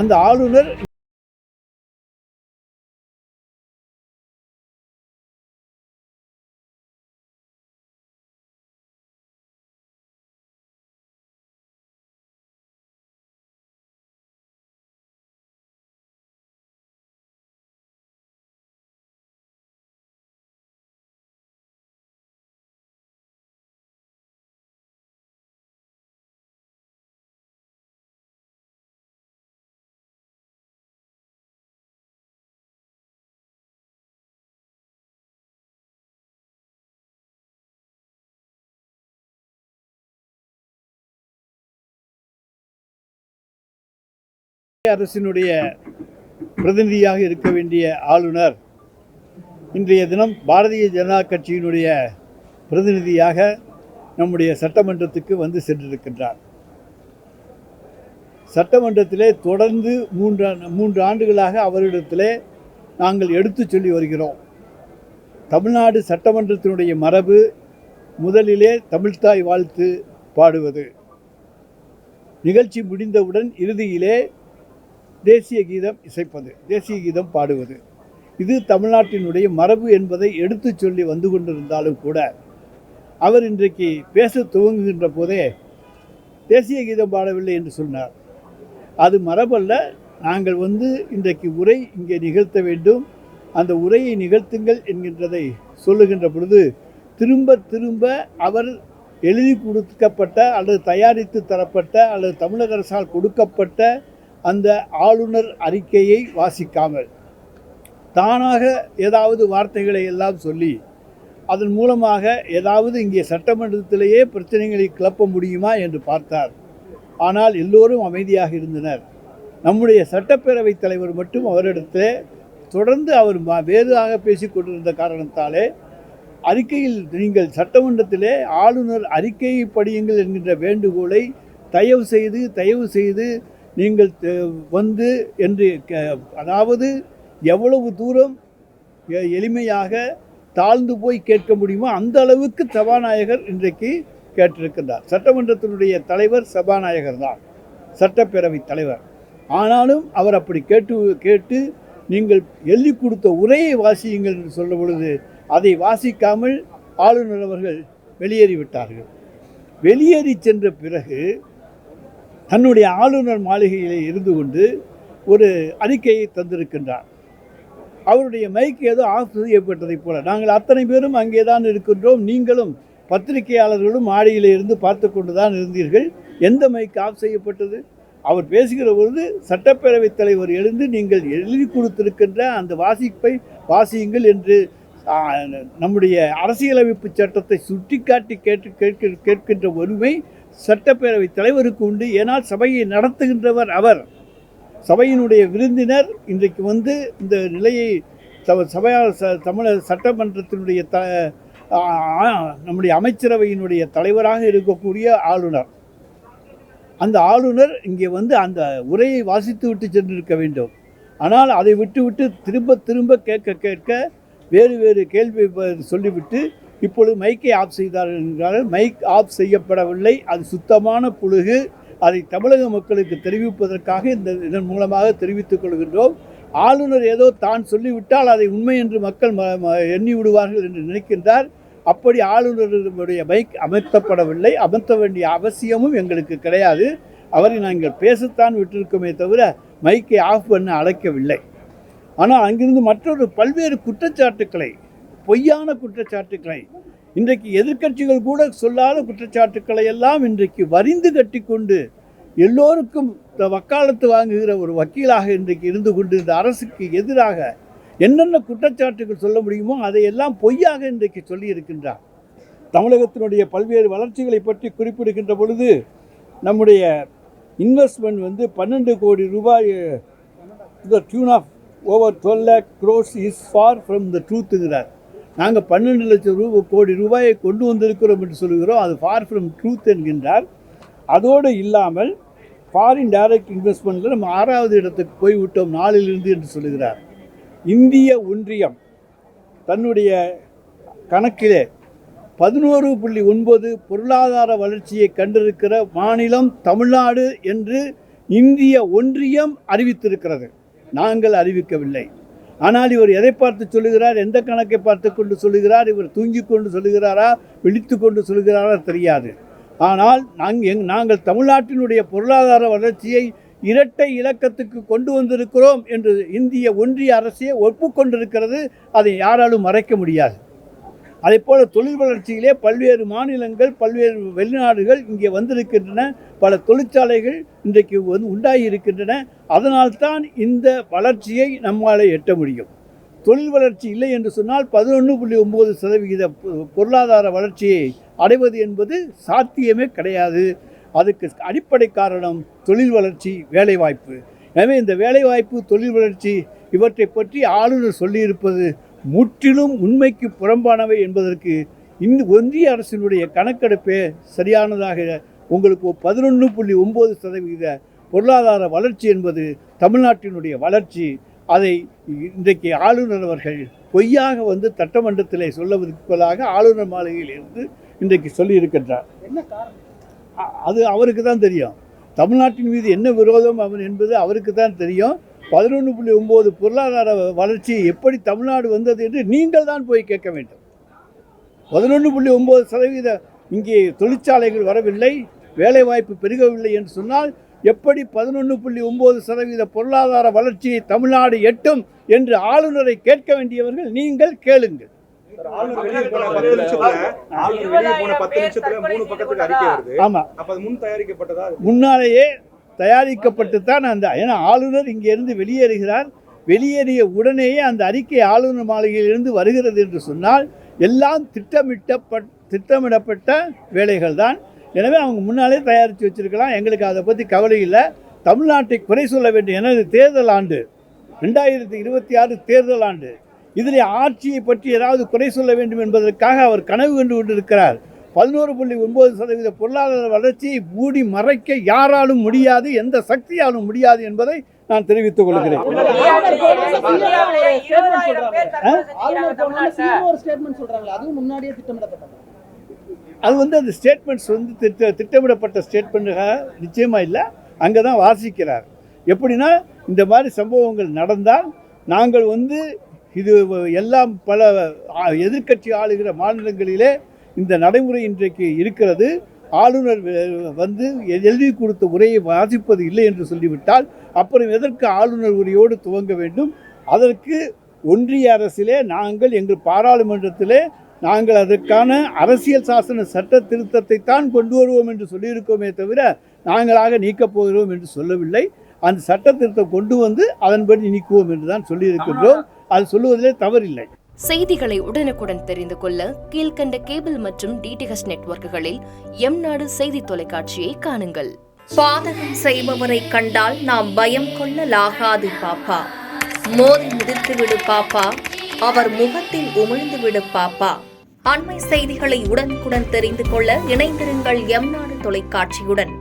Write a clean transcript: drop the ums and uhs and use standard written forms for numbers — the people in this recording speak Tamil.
அந்த ஆளுநர் அரசினுடைய பிரதிநிதியாக இருக்க வேண்டிய ஆளுநர் இன்றைய தினம் பாரதிய ஜனதா கட்சியினுடைய பிரதிநிதியாக நம்முடைய சட்டமன்றத்துக்கு வந்து சென்றிருக்கின்றார். சட்டமன்றத்திலே தொடர்ந்து மூன்று ஆண்டுகளாக அவரிடத்திலே நாங்கள் எடுத்து சொல்லி வருகிறோம். தமிழ்நாடு சட்டமன்றத்தினுடைய மரபு முதலிலே தமிழ்த்தாய் வாழ்த்து பாடுவது, நிகழ்ச்சி முடிந்தவுடன் இறுதியிலே தேசிய கீதம் இசைப்பது, தேசிய கீதம் பாடுவது, இது தமிழ்நாட்டினுடைய மரபு என்பதை எடுத்து சொல்லி வந்து கொண்டிருந்தாலும் கூட அவர் இன்றைக்கு பேச துவங்குகின்ற போதே தேசிய கீதம் பாடவில்லை என்று சொன்னார். அது மரபல்ல, நாங்கள் இன்றைக்கு உரை இங்கே நிகழ்த்த வேண்டும், அந்த உரையை நிகழ்த்துங்கள் என்கின்றதை சொல்லுகின்ற பொழுது திரும்ப திரும்ப அவர் எழுதி கொடுக்கப்பட்ட அல்லது தயாரித்து தரப்பட்ட அல்லது தமிழக அரசால் கொடுக்கப்பட்ட அந்த ஆளுநர் அறிக்கையை வாசிக்காமல் தானாக ஏதாவது வார்த்தைகளை எல்லாம் சொல்லி அதன் மூலமாக ஏதாவது இங்கே சட்டமன்றத்திலேயே பிரச்சனைகளை கிளப்ப முடியுமா என்று பார்த்தார். ஆனால் எல்லோரும் அமைதியாக இருந்தனர். நம்முடைய சட்டப்பேரவைத் தலைவர் மட்டும் அவரிடத்திலே தொடர்ந்து அவர் வேறாக பேசி கொண்டிருந்த காரணத்தாலே அறிக்கையில் நீங்கள் சட்டமன்றத்திலே ஆளுநர் அறிக்கையை படியுங்கள் என்கின்ற வேண்டுகோளை தயவு செய்து நீங்கள் வந்து என்று, அதாவது எவ்வளவு தூரம் எளிமையாக தாழ்ந்து போய் கேட்க முடியுமோ அந்த அளவுக்கு சபாநாயகர் இன்றைக்கு கேட்டிருக்கின்றார். சட்டமன்றத்தினுடைய தலைவர் சபாநாயகர் தான், சட்டப்பேரவைத் தலைவர். ஆனாலும் அவர் அப்படி கேட்டு நீங்கள் எழுதி கொடுத்த உரையை வாசியுங்கள் என்று சொல்ல பொழுது அதை வாசிக்காமல் ஆளுநர் அவர்கள் வெளியேறிவிட்டார்கள். வெளியேறி சென்ற பிறகு தன்னுடைய ஆளுநர் மாளிகையிலே இருந்து கொண்டு ஒரு அறிக்கையை தந்திருக்கின்றார். அவருடைய மைக் ஏதோ ஆஃப் செய்யப்பட்டதைப் போல, நாங்கள் அத்தனை பேரும் அங்கே தான் இருக்கின்றோம், நீங்களும் பத்திரிகையாளர்களும் மாடியிலே இருந்து பார்த்து கொண்டு தான் இருந்தீர்கள், எந்த மைக் ஆஃப் செய்யப்பட்டது? அவர் பேசுகிற பொழுது சட்டப்பேரவைத் தலைவர் எழுந்து நீங்கள் எழுதி கொடுத்திருக்கின்ற அந்த வாசிப்பை வாசியுங்கள் என்று நம்முடைய அரசியலமைப்பு சட்டத்தை சுட்டிக்காட்டி கேட்கின்ற உரிமை சட்டப்பேரவைத் தலைவருக்கு உண்டு. ஏனால் சபையை நடத்துகின்றவர் அவர், சபையினுடைய விருந்தினர். இன்றைக்கு இந்த நிலையை தமிழக சட்டமன்றத்தினுடைய நம்முடைய அமைச்சரவையினுடைய தலைவராக இருக்கக்கூடிய ஆளுநர், அந்த ஆளுநர் இங்கே அந்த உரையை வாசித்து விட்டு சென்றிருக்க வேண்டும். ஆனால் அதை விட்டு திரும்ப கேட்க வேறு கேள்வி சொல்லிவிட்டு இப்பொழுது மைக்கை ஆஃப் செய்தார்கள் என்றால் மைக் ஆஃப் செய்யப்படவில்லை, அது சுத்தமான புழுகு. அதை தமிழக மக்களுக்கு தெரிவிப்பதற்காக இதன் மூலமாக தெரிவித்துக் கொள்கின்றோம். ஆளுநர் ஏதோ தான் சொல்லிவிட்டால் அதை உண்மை என்று மக்கள் எண்ணி விடுவார்கள் என்று நினைக்கின்றார். அப்படி ஆளுநருடைய மைக் அமர்த்தப்படவில்லை, அமர்த்த வேண்டிய அவசியமும் எங்களுக்கு கிடையாது. அவரை நாங்கள் பேசத்தான் விட்டிருக்கோமே தவிர மைக்கை ஆஃப் பண்ண அழைக்கவில்லை. ஆனால் அங்கிருந்து மற்றொரு பல்வேறு குற்றச்சாட்டுக்களை, பொய்யான குற்றச்சாட்டுக்களை, இன்றைக்கு எதிர்க்கட்சிகள் கூட சொல்லாத குற்றச்சாட்டுக்களை எல்லாம் இன்றைக்கு வரிந்து கட்டி கொண்டு எல்லோருக்கும் வக்காலத்து வாங்குகிற ஒரு வக்கீலாக இன்றைக்கு இருந்து கொண்டு இந்த அரசுக்கு எதிராக என்னென்ன குற்றச்சாட்டுகள் சொல்ல முடியுமோ அதையெல்லாம் பொய்யாக இன்றைக்கு சொல்லியிருக்கின்றார். தமிழகத்தினுடைய பல்வேறு வளர்ச்சிகளை பற்றி குறிப்பிடுகின்ற பொழுது நம்முடைய இன்வெஸ்ட்மெண்ட் 12 கோடி ரூபாய், the tune of over 12 lakh crores is far from the ட்ரூத்துங்கிறார். நாங்கள் 12 லட்சம் கோடி ரூபாயை கொண்டு வந்திருக்கிறோம் என்று சொல்கிறோம், அது ஃபார் ஃப்ரம் ட்ரூத் என்கின்றார். அதோடு இல்லாமல் ஃபாரின் டைரக்ட் இன்வெஸ்ட்மெண்ட்டில் நம்ம 6வது இடத்துக்கு போய்விட்டோம் 4லிருந்து என்று சொல்லுகிறார். இந்திய ஒன்றியம் தன்னுடைய கணக்கிலே 11.9 பொருளாதார வளர்ச்சியை கண்டிருக்கிற மாநிலம் தமிழ்நாடு என்று இந்திய ஒன்றியம் அறிவித்திருக்கிறது, நாங்கள் அறிவிக்கவில்லை. ஆனால் இவர் எதை பார்த்து சொல்லுகிறார், எந்த கணக்கை பார்த்து கொண்டு சொல்லுகிறார், இவர் தூங்கிக் கொண்டு சொல்லுகிறாரா விழித்து கொண்டு சொல்லுகிறாரா தெரியாது. ஆனால் நாங்கள் தமிழ்நாட்டினுடைய பொருளாதார வளர்ச்சியை இரட்டை இலக்கத்துக்கு கொண்டு வந்திருக்கிறோம் என்று இந்திய ஒன்றிய அரசே ஒப்புக்கொண்டிருக்கிறது. அதை யாராலும் மறைக்க முடியாது. அதே போல் தொழில் வளர்ச்சியிலே பல்வேறு மாநிலங்கள், பல்வேறு வெளிநாடுகள் இங்கே வந்திருக்கின்றன. பல தொழிற்சாலைகள் இன்றைக்கு உண்டாகி இருக்கின்றன. அதனால்தான் இந்த வளர்ச்சியை நம்மால் எட்ட முடியும். தொழில் வளர்ச்சி இல்லை என்று சொன்னால் 11.9% பொருளாதார வளர்ச்சியை அடைவது என்பது சாத்தியமே கிடையாது. அதுக்கு அடிப்படை காரணம் தொழில் வளர்ச்சி, வேலைவாய்ப்பு. எனவே இந்த வேலைவாய்ப்பு, தொழில் வளர்ச்சி இவற்றை பற்றி ஆளுநர் சொல்லியிருப்பது முற்றிலும் உண்மைக்கு புறம்பானவை என்பதற்கு ஒன்றிய அரசினுடைய கணக்கெடுப்பே சரியானதாக உங்களுக்கு 11.9% பொருளாதார வளர்ச்சி என்பது தமிழ்நாட்டினுடைய வளர்ச்சி. அதை இன்றைக்கு ஆளுநர் அவர்கள் பொய்யாக சட்டமன்றத்தில் சொல்லவிருப்பதாக ஆளுநர் மாளிகையில் இருந்து இன்றைக்கு சொல்லியிருக்கின்றார். அது அவருக்கு தான் தெரியும். தமிழ்நாட்டின் மீது என்ன விரோதம் என்பது அவருக்கு தான் தெரியும். 11.9 பொருளாதார வளர்ச்சி எப்படி தமிழ்நாடு வந்தது என்று நீங்கள் தான் போய் கேட்க வேண்டும். 11.9% இங்கே தொழிற்சாலைகள் வரவில்லை, வேலைவாய்ப்பு பெருகவில்லை என்று சொன்னால் எப்படி 11.9% பொருளாதார வளர்ச்சியை தமிழ்நாடு எட்டும் என்று ஆளுநரை கேட்க வேண்டியவர்கள் நீங்கள் கேளுங்கள். முன்னாலேயே தயாரிக்கப்பட்டு தான் ஏன்னா ஆளுநர் இங்கிருந்து வெளியேறுகிறார். வெளியேறிய உடனேயே அந்த அறிக்கை ஆளுநர் மாளிகையிலிருந்து வருகிறது என்று சொன்னால் எல்லாம் திட்டமிடப்பட்ட வேலைகள் தான். எனவே அவங்க முன்னாலே தயாரித்து வச்சிருக்கலாம். எங்களுக்கு அதை பற்றி கவலை இல்லை. தமிழ்நாட்டை குறை சொல்ல வேண்டிய எனது தேர்தல் ஆண்டு 2026 தேர்தல் ஆண்டு. இதில் ஆட்சியை பற்றி ஏதாவது குறை சொல்ல வேண்டும் என்பதற்காக அவர் கனவு கண்டு கொண்டிருக்கிறார். 11.9% பொருளாதார வளர்ச்சியை மூடி மறைக்க யாராலும் முடியாது, எந்த சக்தியாலும் முடியாது என்பதை நான் தெரிவித்துக் கொள்கிறேன். அது அந்த ஸ்டேட்மெண்ட்ஸ் திட்டமிடப்பட்ட ஸ்டேட்மெண்ட்டாக நிச்சயமாக இல்லை. அங்கே தான் வாசிக்கிறார். எப்படின்னா இந்த மாதிரி சம்பவங்கள் நடந்தால் நாங்கள் இது எல்லாம் பல எதிர்க்கட்சி ஆளுகிற மாநிலங்களிலே இந்த நடைமுறை இன்றைக்கு இருக்கிறது. ஆளுநர் எழுதி கொடுத்த உரையை வாசிப்பது இல்லை என்று சொல்லிவிட்டால் அப்புறம் எதற்கு ஆளுநர் உரையோடு துவங்க வேண்டும்? அதற்கு ஒன்றிய அரசிலே நாங்கள் எங்கள் பாராளுமன்றத்திலே நாங்கள் அதற்கான அரசியல் சாசன சட்ட திருத்தத்தை தான் கொண்டு வருவோம் என்று சொல்லியிருக்கோமே தவிர நாங்களாக நீக்கப் போகிறோம் என்று சொல்லவில்லை. அந்த சட்ட திருத்தம் கொண்டு அதன்படி நீக்குவோம் என்று தான் சொல்லியிருக்கின்றோம். அது சொல்லுவதிலே தவறில்லை. செய்திகளை உடனுக்குடன் தெரிந்து கொள்ள கீழ்கண்ட கேபிள் மற்றும் டிடிஎச் நெட்வொர்க்குகளில் எம்நாடு செய்தி தொலைக்காட்சியை காணுங்கள். பாதகம் செய்பவரை கண்டால் நாம் பயம் கொள்ளலாகாது பாப்பா. மோதி மிதித்து விடு பாப்பா, அவர் முகத்தில் உமிழ்ந்து விடு பாப்பா. அண்மை செய்திகளை உடனுக்குடன் தெரிந்து கொள்ள இணைந்திருங்கள் எம்நாடு தொலைக்காட்சியுடன்.